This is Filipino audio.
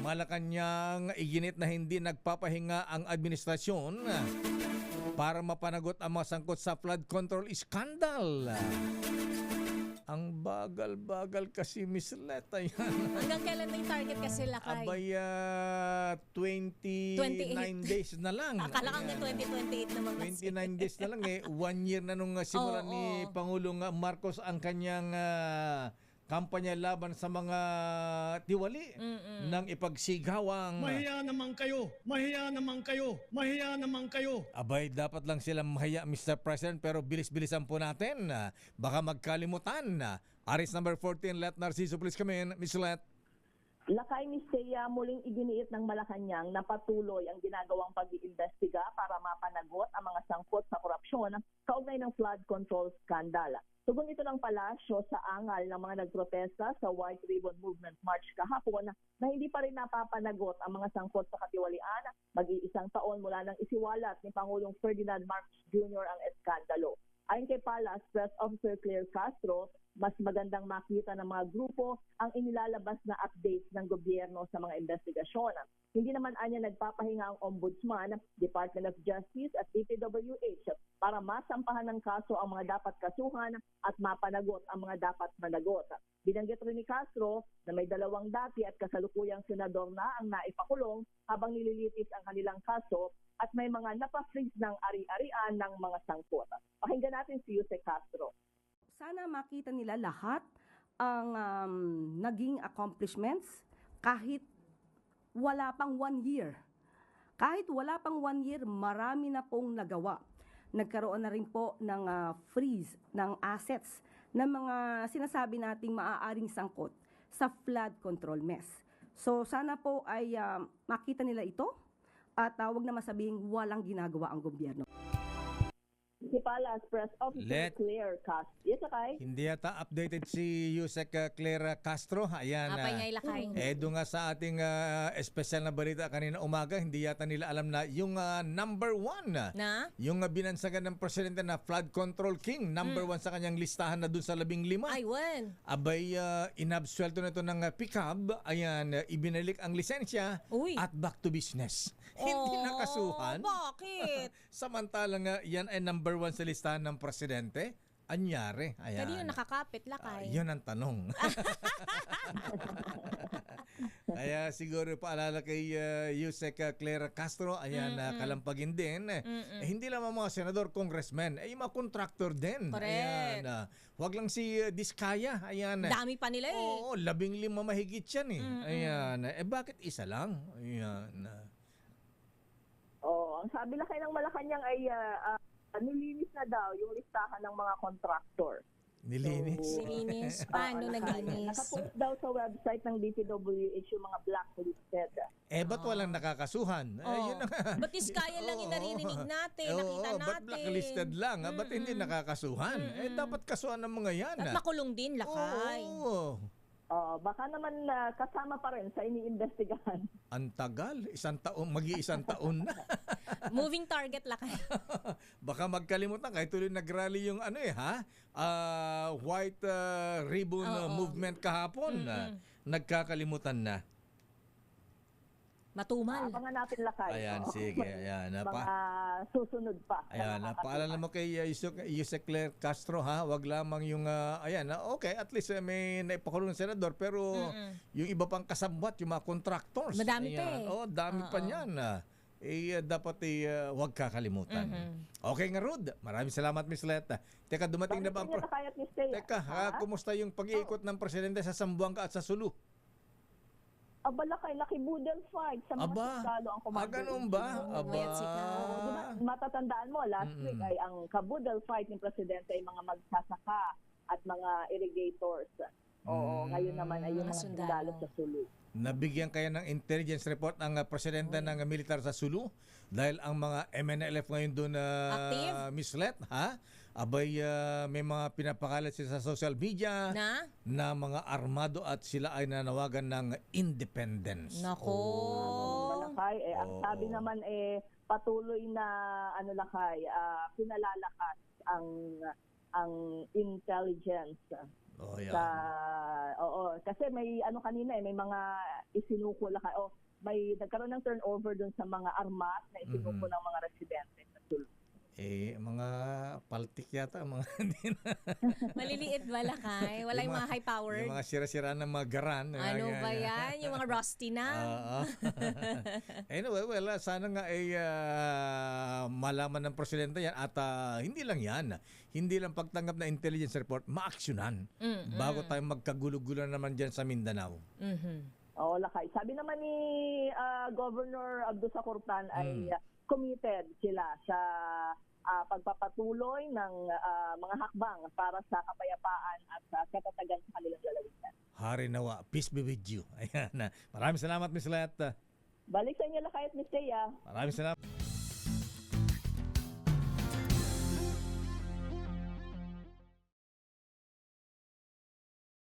Malacanang iginit na hindi nagpapahinga ang administrasyon para mapanagot ang mga sangkot sa flood control scandal. Ang bagal-bagal kasi, Miss Leta, yan. Hanggang kailan na yung target kasi, Lakay? Abay, 29 days na lang. Akala ka hanggang 2028 naman kasi. 29 days na lang eh. 1 year na nung simula ni Pangulong Marcos ang kanyang kampanya laban sa mga tiwali ng ipagsigawang. Mahiya naman kayo! Mahiya naman kayo! Mahiya naman kayo! Abay, dapat lang silang mahiya, Mr. President, pero bilis-bilisan po natin. Baka magkalimutan. Aris number 14, Let Narciso, please come in. Miss Let. Lakay ni Seiya muling iginiit ng Malacanang na patuloy ang ginagawang pag-iimbestiga para mapanagot ang mga sangkot sa korupsyon kaugnay ng flood control scandal. Tugon ito ng palasyo sa angal ng mga nagprotesta sa White Ribbon Movement March kahapon na hindi pa rin napapanagot ang mga sangkot sa katiwalian mag-iisang taon mula nang isiwalat ni Pangulong Ferdinand Marcos Jr. ang eskandalo. Ayon kay Palas Press Officer Claire Castro, mas magandang makita ng mga grupo ang inilalabas na updates ng gobyerno sa mga investigasyon. Hindi naman anya nagpapahinga ang Ombudsman, Department of Justice at DPWH para masampahan ng kaso ang mga dapat kasuhan at mapanagot ang mga dapat managot. Binanggit rin ni Castro na may 2 dati at kasalukuyang senador na ang naipakulong habang nililitis ang kanilang kaso at may mga napafreeze ng ari-arian ng mga sangkot. Pakinggan natin si Jose Castro. Sana makita nila lahat ang naging accomplishments kahit wala pang 1 year. Kahit wala pang 1 year, marami na pong nagawa. Nagkaroon na rin po ng freeze ng assets ng mga sinasabi nating maaaring sangkot sa flood control mess. So sana po ay makita nila ito at wag na masabing walang ginagawa ang gobyerno. Si Palas Press Officer Claire Castro. Yes, Lakay? Hindi yata updated si Yusek Claire Castro. Ayan. Apay nga, Lakay. Doon nga sa ating espesyal na balita kanina umaga, hindi yata nila alam na yung number 1 Na? yung binansagan ng presidente na flood control king, number 1 sa kanyang listahan na doon sa 15. Ay, wen. Abay, inabsuelto na ito ng PICAB. Ayan, ibinalik ang lisensya at back to business. Hindi nakasuhan. Bakit? Samantalang yan ay number 1 sa listahan ng presidente. Anyari. Ayan. Kanino nakakapit, Lakay? Yun ang tanong. Kaya siguro paalala kay Yusek Claire Castro, ayan, kalampagin din. Hindi lang mga senador, congressmen, yung mga contractor din. Correct. Ayan, wag lang si Diskaya. Ayan. Dami pa nila eh. Oo, 15 mahigit yan eh. Ayan. Bakit isa lang? Ayan. Ang sabi na kayo ng Malacanang ay nilinis na daw yung listahan ng mga contractor. Nilinis. Nilinis. Paano naglinis? Nakapost daw sa website ng DPWH yung mga blacklisted. Ba't walang nakakasuhan? Yun na nga. Ba't Diskaya lang yung naririnig natin, nakita natin? Ba't blacklisted lang? Ba't hindi nakakasuhan? Dapat kasuhan ng mga yan. At makulong din, Lakay. Oo. Baka naman kasama pa rin sa iniimbestigahan. Ang tagal. Isang taon, mag-iisang taon na. Moving target, Lakay. Baka magkalimutan kahit tuloy nag-rally yung White Ribbon Movement kahapon. Nagkakalimutan na. Matumal. Abangan natin, Lakay. Ayan, sige. Ayan. Mga susunod pa. Ayan, paalala mo kay Yusek Claire Castro, ha? Wag lamang yung, okay, at least may naipakulong ng senador, pero yung iba pang kasabwat, yung mga contractors. Madami pa eh. Dami pa niyan. Dapat wag kakalimutan. Okay nga, Rod. Maraming salamat, Miss Leta. Teka, dumating na ba ang... Teka, kumusta yung pag-iikot ng presidente sa Zamboanga at sa Sulu? Lakay, nakibudel fight sa mga sundalo ang komando. Ganun ba? Matatandaan mo, last week ay ang kabudel fight ng presidente ay mga magsasaka at mga irrigators. Ngayon naman ay yung mga sundalo sa Sulu. Nabigyan kaya ng intelligence report ang presidente ng militar sa Sulu dahil ang mga MNLF ngayon doon mislet, ha? Abay, may mga pinapakalat sila sa social media na mga armado at sila ay nanawagan ng independence. Nako. Lakay, ang sabi naman patuloy na Lakay, pinalalakas ang intelligence Oh, yan. Kasi may ano kanina may mga isinuko may nagkaroon ng turnover dun sa mga armas na isinuko ng mga residente sa Sulu. Mga paltik yata, mga Maliliit ba lakay? Wala yung mga high-powered? yung mga sira-sira ng mga garan. Ano ba yan? Yung mga rusty na? Anyway, well, sana nga malaman ng presidente yan at hindi lang yan. Hindi lang pagtanggap na intelligence report, maaksyonan bago tayo magkagulo-gulo naman dyan sa Mindanao. Oo, lakay. Sabi naman ni Governor Abdo Sakurtan ay committed sila sa pagpapatuloy ng mga hakbang para sa kapayapaan at sa katatagan sa kanilang lalawigan. Hari nawa, peace be with you. Ayan. Maraming salamat, Miss Let. Balik sa inyo lakay at Miss Thea. Maraming salamat.